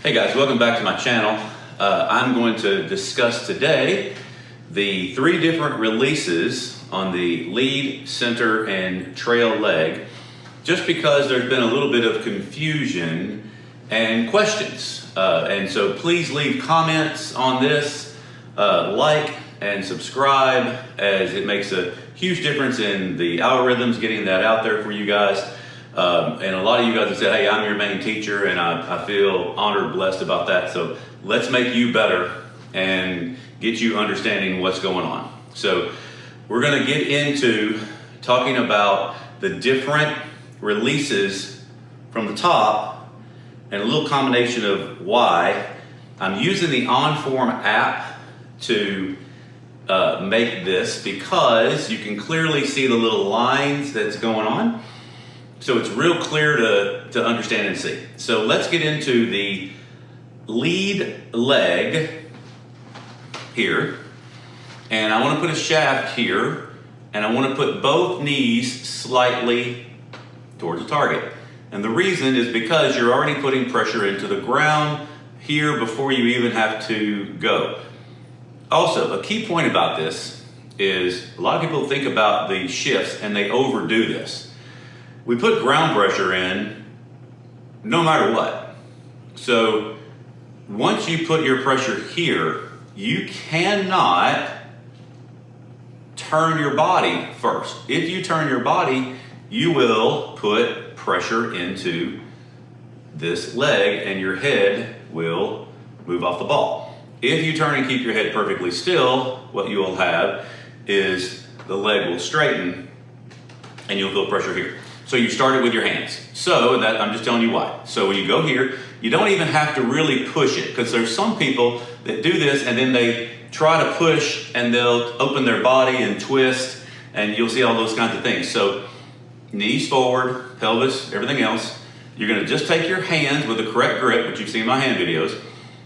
Hey guys, welcome back to my channel. I'm going to discuss today the 3 different releases on the lead, center, and trail leg, just because there's been a little bit of confusion and questions. And so please leave comments on this, like and subscribe, as it makes a huge difference in the algorithms getting that out there for you guys. And a lot of you guys have said, hey, I'm your main teacher, and I feel honored, blessed about that. So let's make you better and get you understanding what's going on. So we're going to get into talking about the different releases from the top and a little combination of why. I'm using the OnForm app to make this because you can clearly see the little lines that's going on. So it's real clear to understand and see. So let's get into the lead leg here. And I want to put a shaft here, and I want to put both knees slightly towards the target. And the reason is because you're already putting pressure into the ground here before you even have to go. Also, a key point about this is a lot of people think about the shifts and they overdo this. We put ground pressure in no matter what. So once you put your pressure here, you cannot turn your body first. If you turn your body, you will put pressure into this leg and your head will move off the ball. If you turn and keep your head perfectly still, what you will have is the leg will straighten and you'll feel pressure here. So you started with your hands. So that I'm just telling you why. So when you go here, you don't even have to really push it, because there's some people that do this and then they try to push and they'll open their body and twist, and you'll see all those kinds of things. So knees forward, pelvis, everything else. You're gonna just take your hands with the correct grip, which you've seen in my hand videos.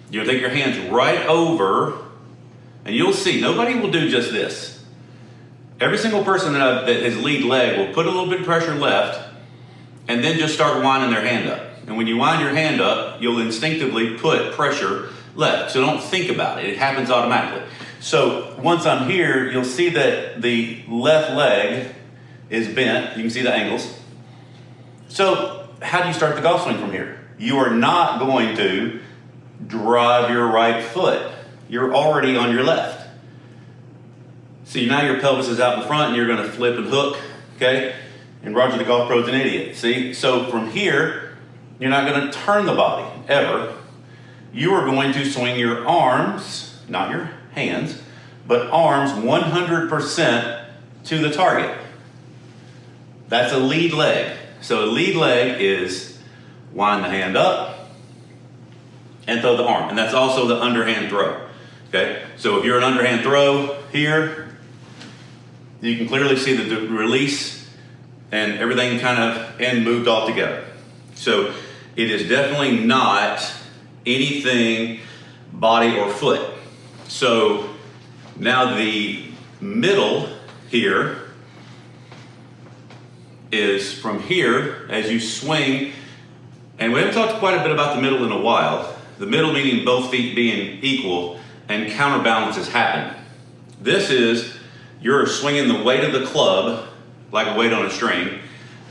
You'll take your hands right over, and you'll see nobody will do just this. Every single person that is lead leg will put a little bit of pressure left and then just start winding their hand up. And when you wind your hand up, you'll instinctively put pressure left. So don't think about it. It happens automatically. So once I'm here, you'll see that the left leg is bent. You can see the angles. So how do you start the golf swing from here? You are not going to drive your right foot. You're already on your left. See, now your pelvis is out in front and you're going to flip and hook, okay? And Roger the Golf Pro is an idiot, see? So from here, you're not going to turn the body, ever. You are going to swing your arms, not your hands, but arms 100% to the target. That's a lead leg. So a lead leg is wind the hand up and throw the arm. And that's also the underhand throw, okay? So if you're an underhand throw here, you can clearly see the release and everything kind of moved all together. So it is definitely not anything body or foot. So now the middle here is from here as you swing, and we haven't talked quite a bit about the middle in a while. The middle meaning both feet being equal and counterbalances happen. This is you're swinging the weight of the club like a weight on a string,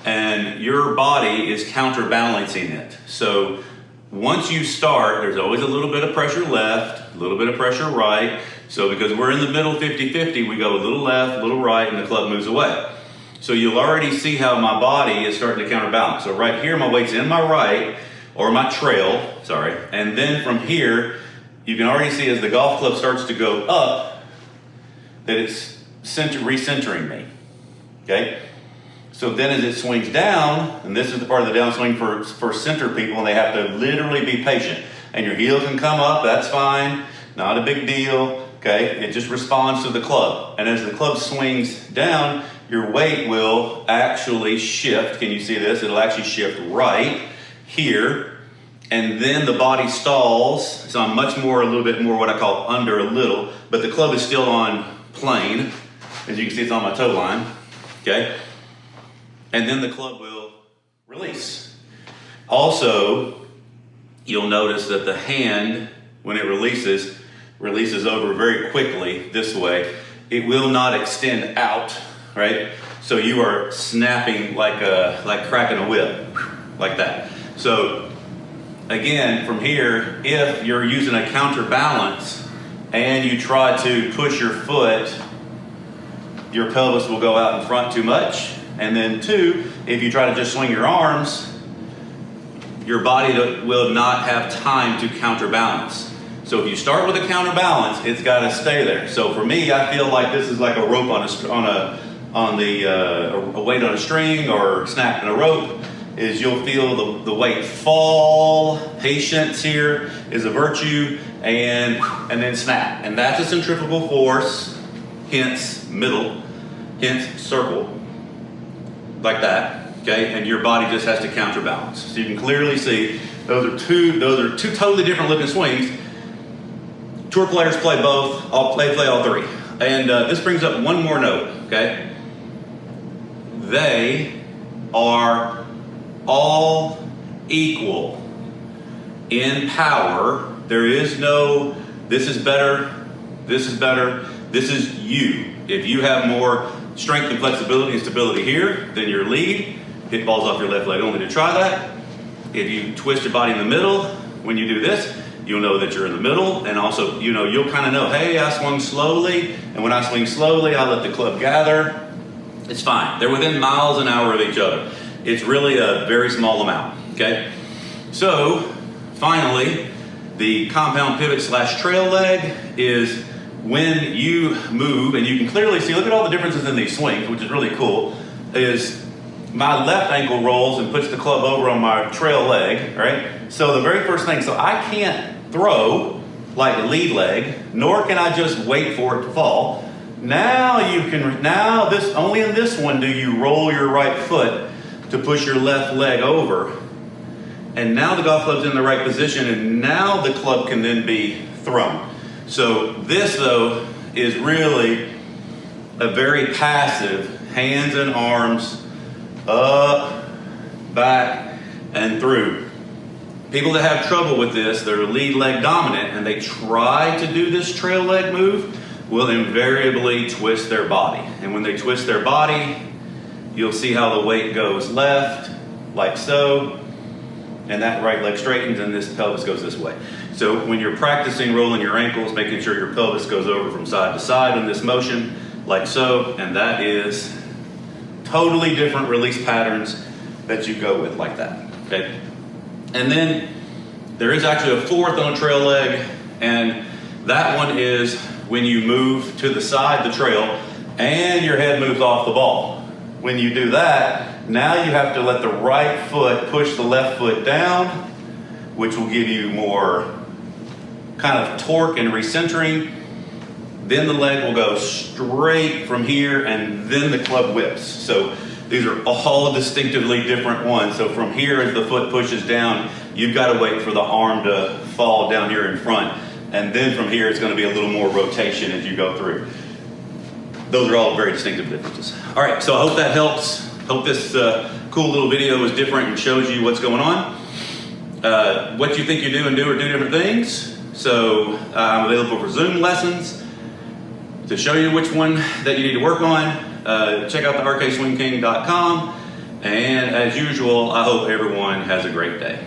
and your body is counterbalancing it. So once you start, there's always a little bit of pressure left, a little bit of pressure right. So because we're in the middle 50-50, we go a little left, a little right, and the club moves away. So you'll already see how my body is starting to counterbalance. So right here, my weight's in my right, or my trail, sorry. And then from here, you can already see as the golf club starts to go up, that it's recentering me, okay? So then as it swings down, and this is the part of the downswing for center people, and they have to literally be patient. And your heel can come up, that's fine, not a big deal, okay? It just responds to the club. And as the club swings down, your weight will actually shift. Can you see this? It'll actually shift right here, and then the body stalls. So I'm a little bit more what I call under a little, but the club is still on plane. As you can see, it's on my toe line, okay? And then the club will release. Also, you'll notice that the hand, when it releases over very quickly this way. It will not extend out, right? So you are snapping like cracking a whip, like that. So again, from here, if you're using a counterbalance and you try to push your foot, your pelvis will go out in front too much. And then two, if you try to just swing your arms, your body will not have time to counterbalance. So if you start with a counterbalance, it's got to stay there. So for me, I feel like this is like a rope a weight on a string or snapping a rope. Is you'll feel the weight fall. Patience here is a virtue, and then snap. And that's a centrifugal force, hence middle, hence circle, like that. Okay, and your body just has to counterbalance. So you can clearly see those are two totally different looking swings. Tour players play both. They play all three. And this brings up one more note, okay? They are all equal in power. There is no, this is better, this is better, this is you. If you have more strength and flexibility and stability here than your lead, hit balls off your left leg only to try that. If you twist your body in the middle, when you do this, you'll know that you're in the middle, and also, you'll kind of know, hey, I swung slowly, and when I swing slowly, I let the club gather. It's fine. They're within miles an hour of each other. It's really a very small amount, okay? So, finally, the compound pivot / trail leg is when you move, and you can clearly see, look at all the differences in these swings, which is really cool, is my left ankle rolls and puts the club over on my trail leg, right? So the very first thing, so I can't throw like a lead leg, nor can I just wait for it to fall. Now only in this one do you roll your right foot to push your left leg over. And now the golf club's in the right position, and now the club can then be thrown. So this though is really a very passive, hands and arms, up, back, and through. People that have trouble with this, they're lead leg dominant, and they try to do this trail leg move, will invariably twist their body. And when they twist their body, you'll see how the weight goes left, like so, and that right leg straightens and this pelvis goes this way. So when you're practicing rolling your ankles, making sure your pelvis goes over from side to side in this motion, like so, and that is totally different release patterns that you go with like that, okay? And then there is actually a fourth on a trail leg, and that one is when you move to the side, the trail, and your head moves off the ball. When you do that, now you have to let the right foot push the left foot down, which will give you more kind of torque and recentering. Then the leg will go straight from here, and then the club whips. So these are all distinctively different ones. So from here, as the foot pushes down, you've got to wait for the arm to fall down here in front. And then from here, it's going to be a little more rotation as you go through. Those are all very distinctive differences. All right, so I hope that helps. Hope this cool little video is different and shows you what's going on. What you think you do and do are two different things. So I'm available for Zoom lessons to show you which one that you need to work on. Check out the rkswingking.com. And as usual, I hope everyone has a great day.